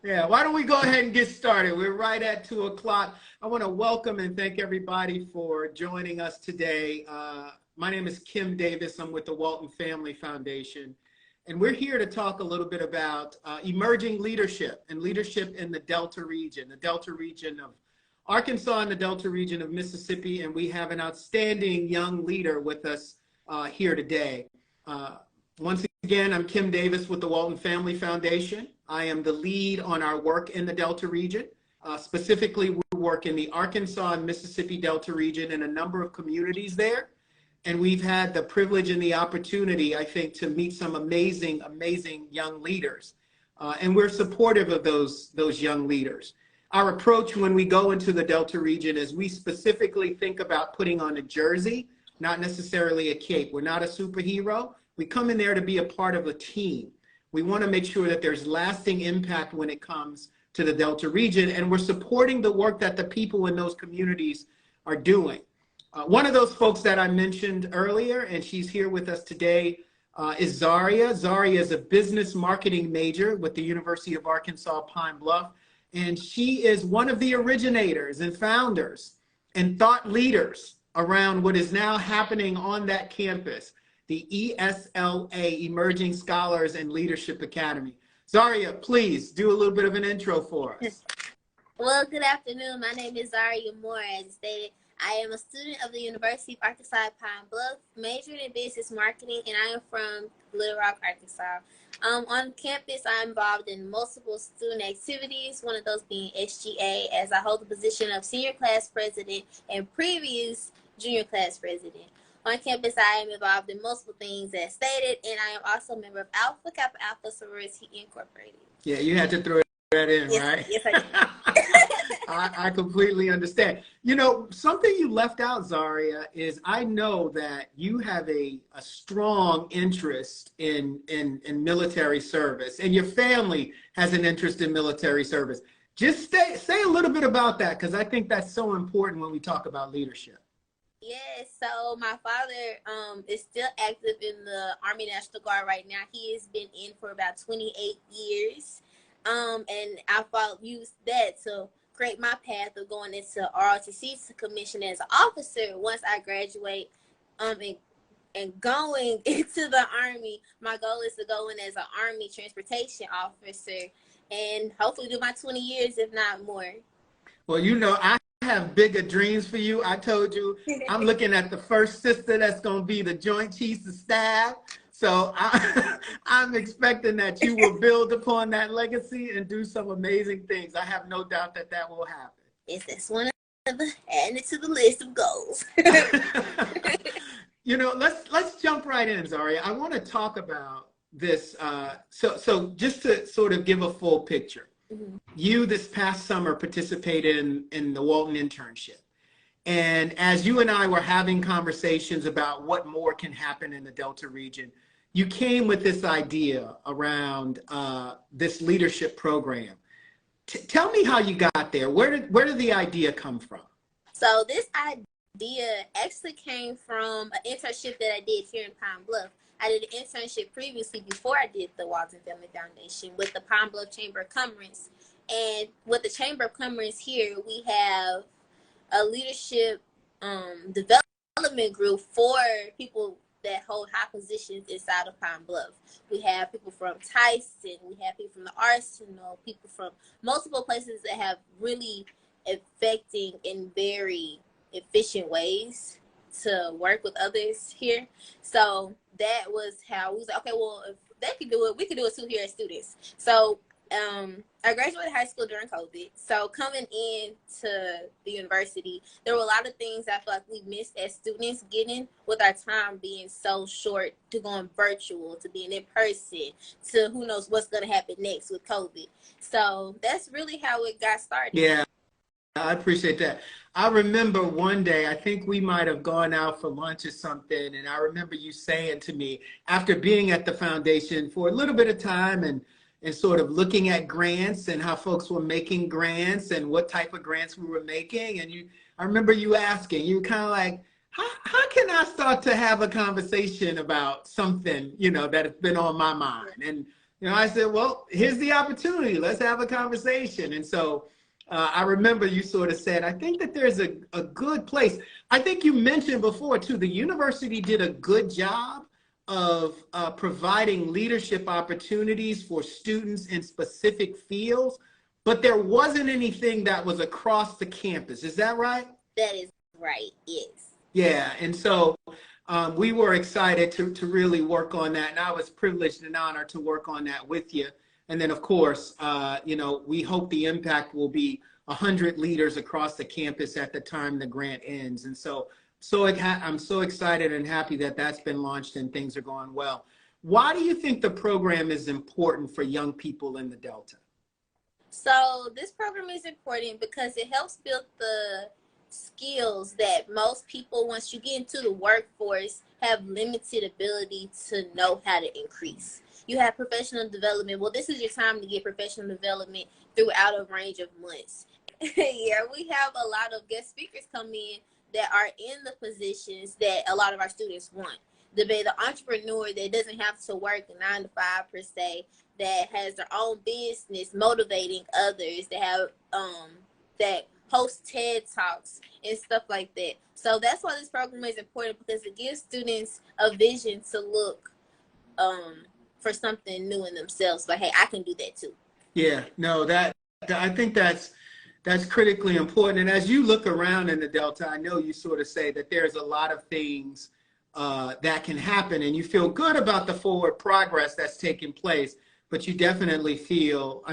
Yeah, why don't we go ahead and get started? We're right at 2 o'clock. I want to welcome and thank everybody for joining us today. My name is Kim Davis. I'm with the Walton Family Foundation. And we're here to talk a little bit about emerging leadership and leadership in the Delta region of Arkansas and the Delta region of Mississippi. And we have an outstanding young leader with us here today. Once again, I'm Kim Davis with the Walton Family Foundation. I am the lead on our work in the Delta region. Specifically, we work in the Arkansas and Mississippi Delta region in a number of communities there. And we've had the privilege and the opportunity, I think, to meet some amazing, amazing young leaders. And we're supportive of those young leaders. Our approach when we go into the Delta region is we specifically think about putting on a jersey, not necessarily a cape. We're not a superhero. We come in there to be a part of a team. We want to make sure that there's lasting impact when it comes to the Delta region, and we're supporting the work that the people in those communities are doing. One of those folks that I mentioned earlier, and she's here with us today, is Zaria. Zaria is a business marketing major with the University of Arkansas Pine Bluff, and she is one of the originators and founders and thought leaders around what is now happening on that campus, the ESLA, Emerging Scholars and Leadership Academy. Zaria, please do a little bit of an intro for us. Well, good afternoon. My name is Zaria Moore. As stated, I am a student of the University of Arkansas Pine Bluff, majoring in business marketing, and I am from Little Rock, Arkansas. On campus, I'm involved in multiple student activities, one of those being SGA, as I hold the position of senior class president and previous junior class president. On campus, I am involved in multiple things as stated, and I am also a member of Alpha Kappa Alpha Sorority Incorporated. Yeah, you had to throw that in, yes, right? Yes, I did. I completely understand. You know, something you left out, Zaria, is I know that you have a strong interest in military service, and your family has an interest in military service. Just say a little bit about that, because I think that's so important when we talk about leadership. Yes, so my father is still active in the Army National Guard right now. He has been in for about 28 years. And I used that to create my path of going into ROTC to commission as an officer. Once I graduate and going into the Army, my goal is to go in as an Army transportation officer and hopefully do my 20 years, if not more. Well, you know, I have bigger dreams for you. I told you I'm looking at the first sister that's going to be the Joint Chiefs of Staff. So I'm expecting that you will build upon that legacy and do some amazing things. I have no doubt that that will happen. Yes, that's one of the adding it to the list of goals. You know, let's jump right in, Zaria. I want to talk about this. So just to sort of give a full picture. Mm-hmm. You this past summer participated in the Walton internship. And as you and I were having conversations about what more can happen in the Delta region, you came with this idea around this leadership program. Tell me how you got there. Where did the idea come from? So this idea actually came from an internship that I did here in Pine Bluff. I did an internship previously before I did the Walton Family Foundation with the Pine Bluff Chamber of Commerce. And with the Chamber of Commerce here, we have a leadership development group for people that hold high positions inside of Pine Bluff. We have people from Tyson, we have people from the Arsenal, people from multiple places that have really affecting in very efficient ways to work with others here. So that was how we was like, okay, well, if they can do it, we can do it too here as students. So I graduated high school during COVID. So coming into the university, there were a lot of things I feel like we missed as students getting with our time being so short, to going virtual, to being in person, to who knows what's going to happen next with COVID. So that's really how it got started. Yeah, I appreciate that. I remember one day, I think we might have gone out for lunch or something, and I remember you saying to me, after being at the foundation for a little bit of time and sort of looking at grants and how folks were making grants and what type of grants we were making. And I remember you asking, you were kind of like, how can I start to have a conversation about something, you know, that has been on my mind? And I said, well, here's the opportunity. Let's have a conversation. And so I remember you sort of said, I think that there's a good place. I think you mentioned before, too, the university did a good job of providing leadership opportunities for students in specific fields, but there wasn't anything that was across the campus. Is that right? That is right, yes. Yeah, and so we were excited to really work on that, and I was privileged and honored to work on that with you. And then, of course, we hope the impact will be 100 leaders across the campus at the time the grant ends. And so I'm so excited and happy that that's been launched and things are going well. Why do you think the program is important for young people in the Delta? So this program is important because it helps build the skills that most people, once you get into the workforce, have limited ability to know how to increase. You have professional development. Well, this is your time to get professional development throughout a range of months. Yeah, we have a lot of guest speakers come in that are in the positions that a lot of our students want. To be the entrepreneur that doesn't have to work a 9 to 5 per se, that has their own business, motivating others, that have that host TED Talks and stuff like that. So that's why this program is important, because it gives students a vision to look for something new in themselves. Like, hey, I can do that too. Yeah, no, I think that's critically important. And as you look around in the Delta, I know you sort of say that there's a lot of things that can happen, and you feel good about the forward progress that's taking place, but you definitely feel,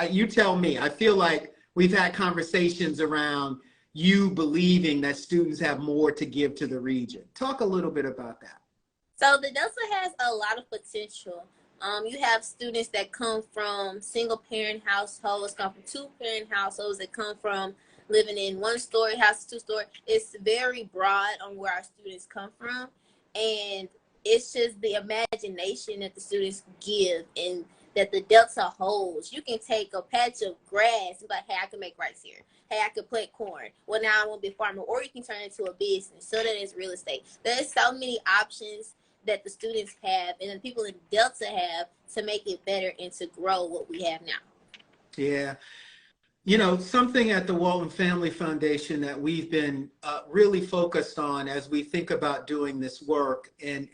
you tell me, I feel like we've had conversations around you believing that students have more to give to the region. Talk a little bit about that. So the Delta has a lot of potential. You have students that come from single-parent households, come from two-parent households, that come from living in one-story house, two-story. It's very broad on where our students come from, and it's just the imagination that the students give and that the Delta holds. You can take a patch of grass and be like, hey, I can make rice here. Hey, I could plant corn. Well, now I want to be a farmer. Or you can turn it into a business. So that it's real estate. There's so many options that the students have and the people in Delta have to make it better and to grow what we have now. Yeah. Something at the Walton Family Foundation that we've been really focused on as we think about doing this work, and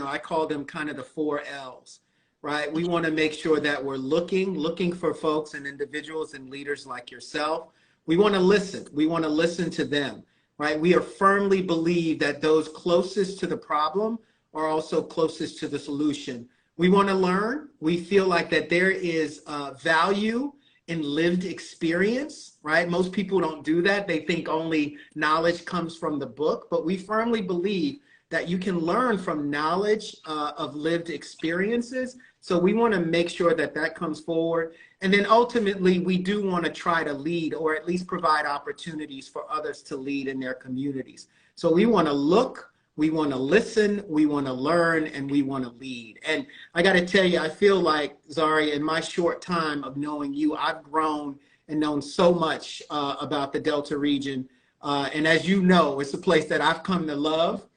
I call them kind of the 4 L's, right? We want to make sure that we're looking for folks and individuals and leaders like yourself. We want to listen. We want to listen to them, right? We are firmly believe that those closest to the problem are also closest to the solution. We want to learn. We feel like that there is value in lived experience, right? Most people don't do that. They think only knowledge comes from the book, but we firmly believe that you can learn from knowledge of lived experiences. So we want to make sure that that comes forward. And then ultimately, we do want to try to lead, or at least provide opportunities for others to lead in their communities. So we want to look, we want to listen, we want to learn, and we want to lead. And I got to tell you, I feel like, Zaria, in my short time of knowing you, I've grown and known so much about the Delta region. And as you know, it's a place that I've come to love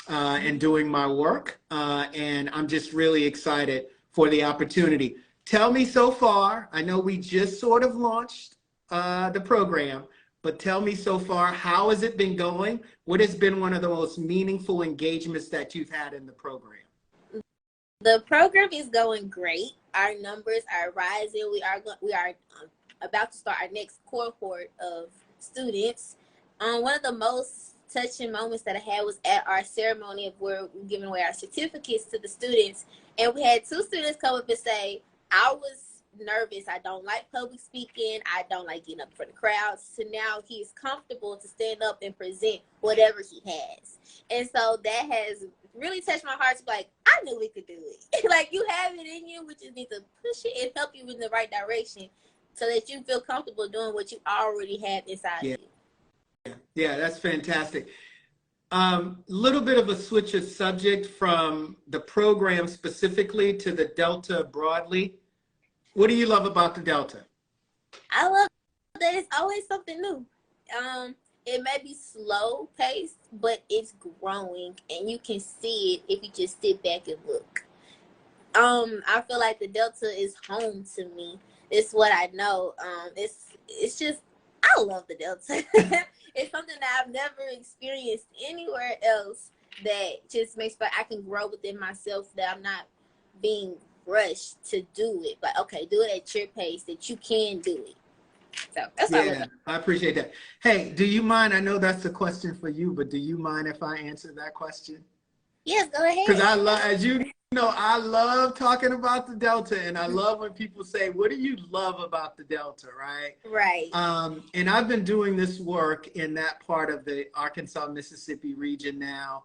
in doing my work. And I'm just really excited for the opportunity. Tell me so far, I know we just sort of launched the program, but tell me so far, how has it been going? What has been one of the most meaningful engagements that you've had in the program? The program is going great. Our numbers are rising. We are about to start our next cohort of students. One of the most touching moments that I had was at our ceremony of where we're giving away our certificates to the students. And we had 2 students come up and say, I was nervous. I don't like public speaking. I don't like getting up in front of crowds. So now he's comfortable to stand up and present whatever he has. And so that has really touched my heart to be like, I knew we could do it. Like, you have it in you. We just need to push it and help you in the right direction so that you feel comfortable doing what you already have inside of you. Yeah, that's fantastic. Little bit of a switch of subject from the program specifically to the Delta broadly. What do you love about the Delta? I love that it's always something new. It may be slow paced, but it's growing, and you can see it if you just sit back and look. I feel like the Delta is home to me. It's what I know. It's just, I love the Delta. It's something that I've never experienced anywhere else, that just makes sure I can grow within myself, that I'm not being rushed to do it. But okay, do it at your pace, that you can do it. So that's what I love. Yeah, I appreciate that. Hey, do you mind? I know that's a question for you, but do you mind if I answer that question? Yes, go ahead. Because I love, as you know, I love talking about the Delta, and I love when people say, "What do you love about the Delta?" Right? Right. And I've been doing this work in that part of the Arkansas, Mississippi region now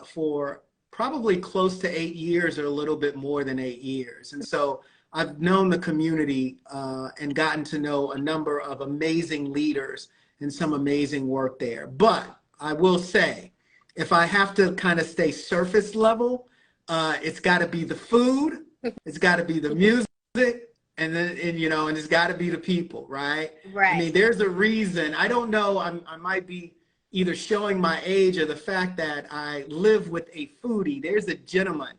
for probably close to 8 years, or a little bit more than 8 years, and so I've known the community and gotten to know a number of amazing leaders and some amazing work there. But I will say, if I have to kind of stay surface level, it's got to be the food, it's got to be the music, and then and it's got to be the people, right? Right. I mean, there's a reason. I don't know. I might be either showing my age or the fact that I live with a foodie. There's a gentleman,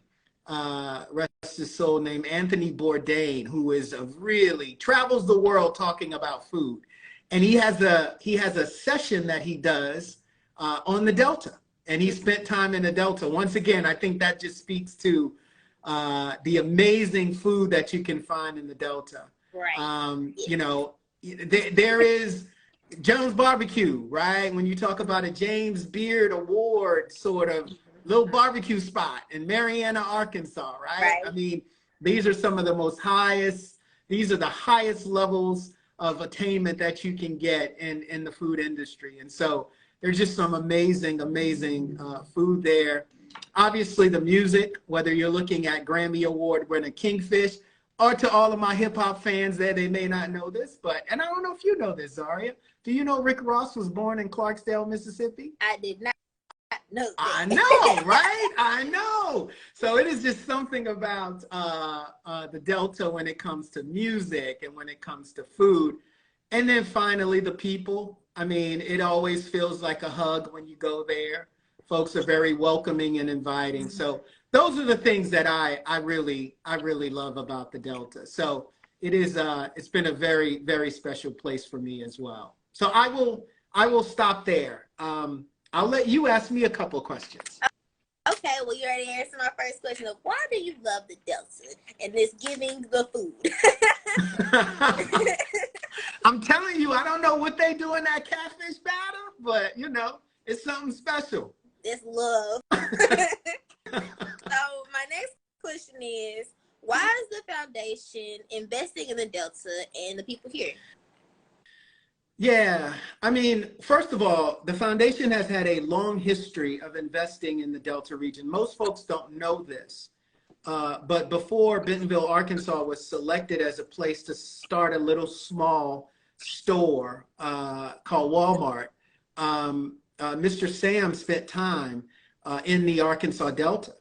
rest his soul, named Anthony Bourdain, who is really travels the world talking about food, and he has a session that he does on the Delta. And he spent time in the Delta. Once again, I think that just speaks to the amazing food that you can find in the Delta. Right. There is Jones Barbecue, right? When you talk about a James Beard Award sort of little barbecue spot in Marianna, Arkansas, right? I mean, these are some of the these are the highest levels of attainment that you can get in the food industry. And so there's just some amazing food there. Obviously, the music, whether you're looking at Grammy Award winner Kingfish, or to all of my hip hop fans there, they may not know this, and I don't know if you know this, Zaria. Do you know Rick Ross was born in Clarksdale, Mississippi? I did not know that. I know, right? I know. So it is just something about the Delta when it comes to music and when it comes to food. And then finally, the people. I mean, it always feels like a hug when you go there. Folks are very welcoming and inviting. So those are the things that I really love about the Delta. So it's been a very, very special place for me as well. So I will stop there. I'll let you ask me a couple questions. Okay, well, you already answered my first question of why do you love the Delta, and it's giving the food. I'm telling you, I don't know what they do in that catfish batter, but it's something special. It's love. So my next question is, why is the foundation investing in the Delta and the people here? Yeah, I mean, first of all, the foundation has had a long history of investing in the Delta region. Most folks don't know this, but before Bentonville, Arkansas was selected as a place to start a little small store called Walmart, Mr. Sam spent time in the Arkansas Delta,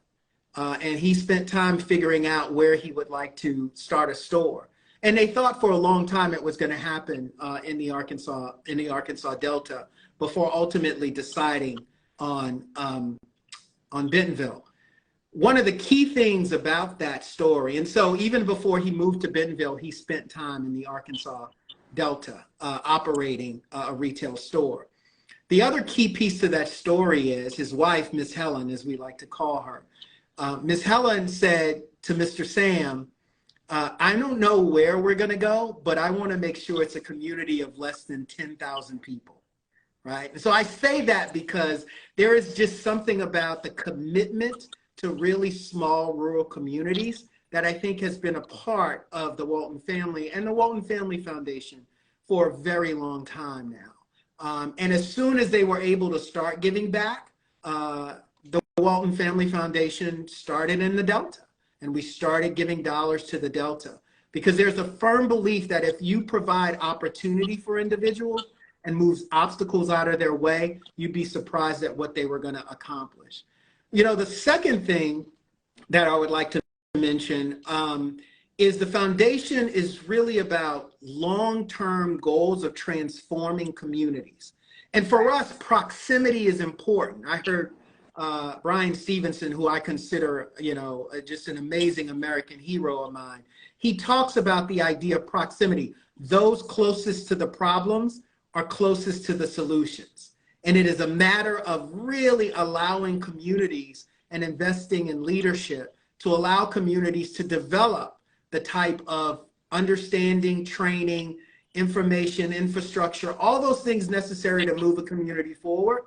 and he spent time figuring out where he would like to start a store. And they thought for a long time it was going to happen in the Arkansas Delta before ultimately deciding on Bentonville. One of the key things about that story, and so even before he moved to Bentonville, he spent time in the Arkansas Delta operating a retail store. The other key piece to that story is his wife, Miss Helen, as we like to call her. Miss Helen said to Mr. Sam, I don't know where we're going to go, but I want to make sure it's a community of less than 10,000 people, right? And so I say that because there is just something about the commitment to really small rural communities that I think has been a part of the Walton family and the Walton Family Foundation for a very long time now. And as soon as they were able to start giving back, the Walton Family Foundation started in the Delta. And we started giving dollars to the Delta because there's a firm belief that if you provide opportunity for individuals and moves obstacles out of their way, you'd be surprised at what they were going to accomplish. The second thing that I would like to mention is the foundation is really about long-term goals of transforming communities. And for us, proximity is important. I heard Brian Stevenson, who I consider, just an amazing American hero of mine. He talks about the idea of proximity. Those closest to the problems are closest to the solutions. And it is a matter of really allowing communities and investing in leadership to allow communities to develop the type of understanding, training, information, infrastructure, all those things necessary to move a community forward,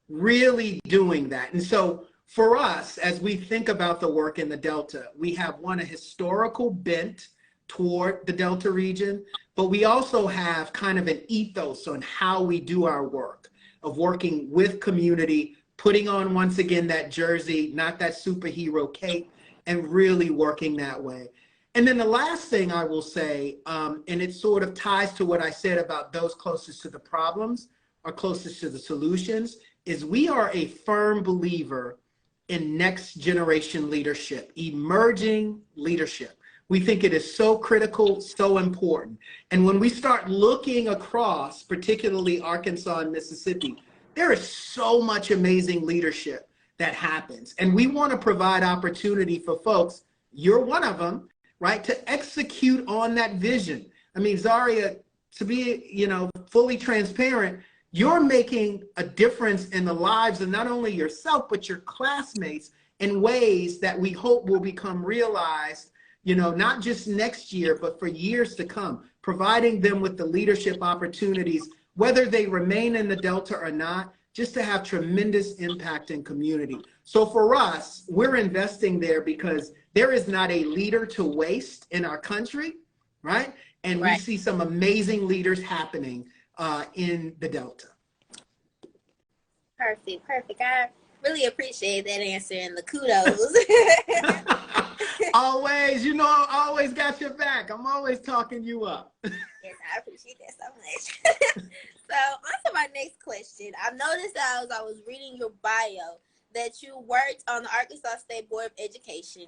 really doing that. And so for us, as we think about the work in the Delta, we have a historical bent toward the Delta region, but we also have kind of an ethos on how we do our work, of working with community, putting on, once again, that jersey, not that superhero cape, and really working that way. And then the last thing I will say, and it sort of ties to what I said about those closest to the problems are closest to the solutions, is we are a firm believer in next generation leadership, emerging leadership. We think it is so critical, so important. And when we start looking across, particularly Arkansas and Mississippi, there is so much amazing leadership that happens. And we want to provide opportunity for folks, you're one of them, right, to execute on that vision. I mean, Zaria, to be, fully transparent, you're making a difference in the lives of not only yourself, but your classmates in ways that we hope will become realized, not just next year, but for years to come, providing them with the leadership opportunities, whether they remain in the Delta or not, just to have tremendous impact in community. So for us, we're investing there because there is not a leader to waste in our country, right? And we see some amazing leaders happening in the Delta. Perfect. I really appreciate that answer and the kudos. Always, I always got your back. I'm always talking you up. Yes, I appreciate that so much. So on to my next question. I noticed that as I was reading your bio that you worked on the Arkansas State Board of Education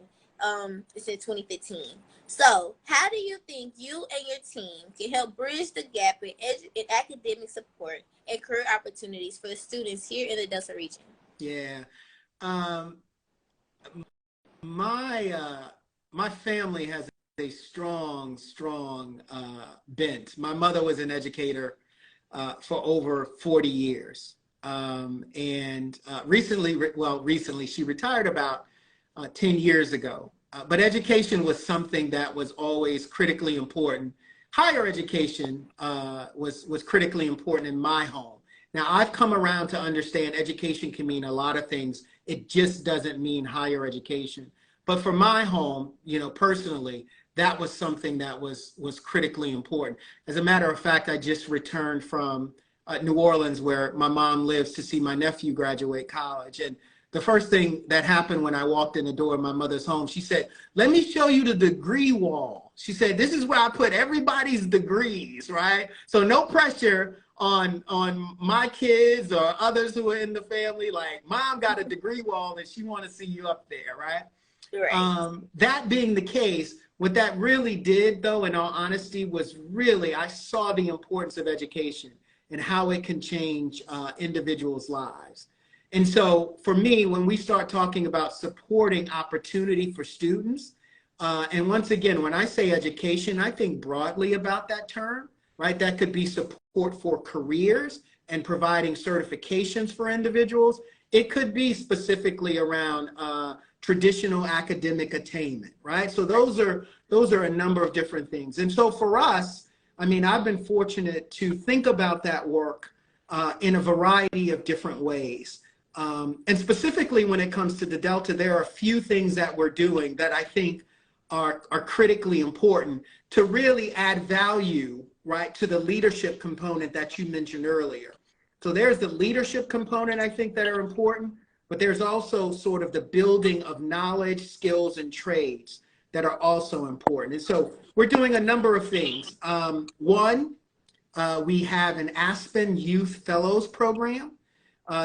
since 2015. So how do you think you and your team can help bridge the gap in academic support and career opportunities for the students here in the Delta region? Yeah. My family has a strong bent. My mother was an educator for over 40 years. And recently she retired about 10 years ago. But education was something that was always critically important. Higher education was critically important in my home. Now, I've come around to understand education can mean a lot of things. It just doesn't mean higher education. But for my home, personally, that was something that was critically important. As a matter of fact, I just returned from New Orleans, where my mom lives, to see my nephew graduate college. And the first thing that happened when I walked in the door of my mother's home, she said, "Let me show you the degree wall." She said, "This is where I put everybody's degrees," right? So no pressure on my kids or others who are in the family. Like, mom got a degree wall and she want to see you up there, right? Right. That being the case, what that really did, though, in all honesty, was really, I saw the importance of education and how it can change individuals' lives. And so for me, when we start talking about supporting opportunity for students, and once again, when I say education, I think broadly about that term, right? That could be support for careers and providing certifications for individuals. It could be specifically around traditional academic attainment, right? So those are a number of different things. And so for us, I mean, I've been fortunate to think about that work in a variety of different ways. And specifically when it comes to the Delta, there are a few things that we're doing that I think are critically important to really add value, right, to the leadership component that you mentioned earlier. So there's the leadership component, I think, that are important, but there's also sort of the building of knowledge, skills, and trades that are also important. And so we're doing a number of things. One, we have an Aspen Youth Fellows program.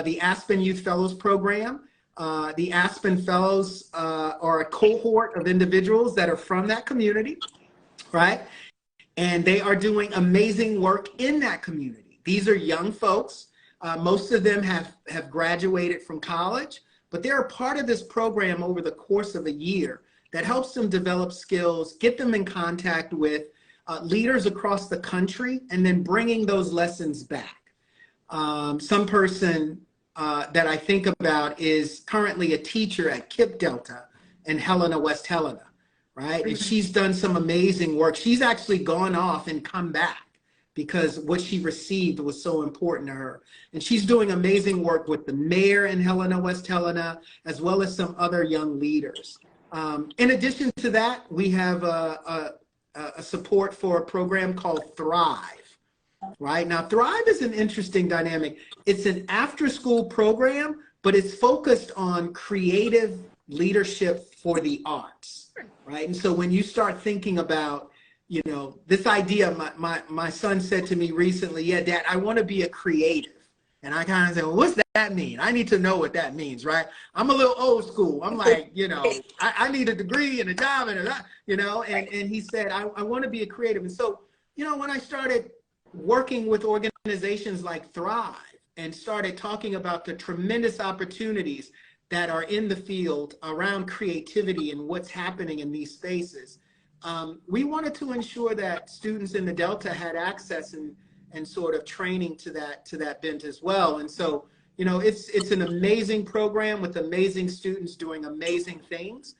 The Aspen Youth Fellows program, the Aspen Fellows are a cohort of individuals that are from that community, right? And they are doing amazing work in that community. These are young folks. Most of them have graduated from college, but they're a part of this program over the course of a year that helps them develop skills, get them in contact with leaders across the country, and then bringing those lessons back. Some person that I think about is currently a teacher at KIPP Delta in Helena, West Helena, right? And she's done some amazing work. She's actually gone off and come back because what she received was so important to her. And she's doing amazing work with the mayor in Helena, West Helena, as well as some other young leaders. In addition to that, we have a support for a program called Thrive, right? Now, Thrive is an interesting dynamic. It's an after-school program, but it's focused on creative leadership for the arts, right? And so when you start thinking about, you know, this idea, my son said to me recently, yeah, Dad, I want to be a creative. And I kind of said, well, what's that mean? I need to know what that means, right? I'm a little old school. I'm like, you know, I need a degree and a job and you know, and he said, I want to be a creative. And so, you know, when I started working with organizations like Thrive and started talking about the tremendous opportunities that are in the field around creativity and what's happening in these spaces, we wanted to ensure that students in the Delta had access and sort of training to that bent as well. And so, you know, it's an amazing program with amazing students doing amazing things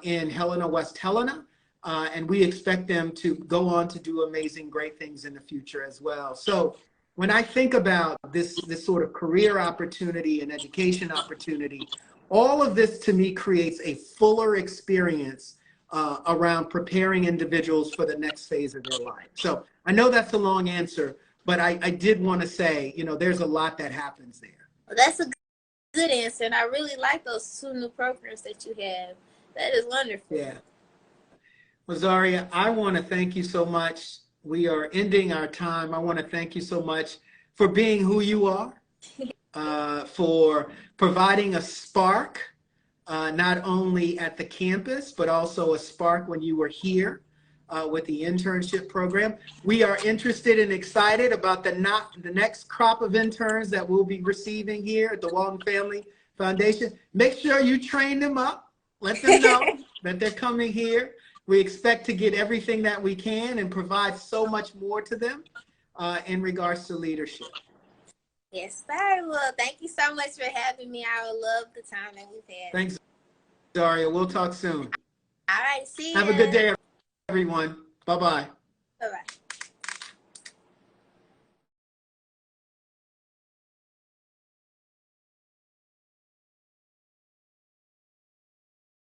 in Helena, West Helena. And we expect them to go on to do amazing, great things in the future as well. So when I think about this sort of career opportunity and education opportunity, all of this to me creates a fuller experience around preparing individuals for the next phase of their life. So I know that's a long answer, but I did want to say, you know, there's a lot that happens there. Well, that's a good answer, and I really like those 2 new programs that you have. That is wonderful. Yeah. Well, Zaria, I want to thank you so much. We are ending our time. I want to thank you so much for being who you are, for providing a spark, not only at the campus, but also a spark when you were here with the internship program. We are interested and excited about the next crop of interns that we'll be receiving here at the Walton Family Foundation. Make sure you train them up. Let them know that they're coming here. We expect to get everything that we can and provide so much more to them in regards to leadership. Yes, sir. Well, thank you so much for having me. I love the time that we've had. Thanks, Zaria. We'll talk soon. All right, see ya. Have a good day, everyone. Bye-bye. Bye-bye.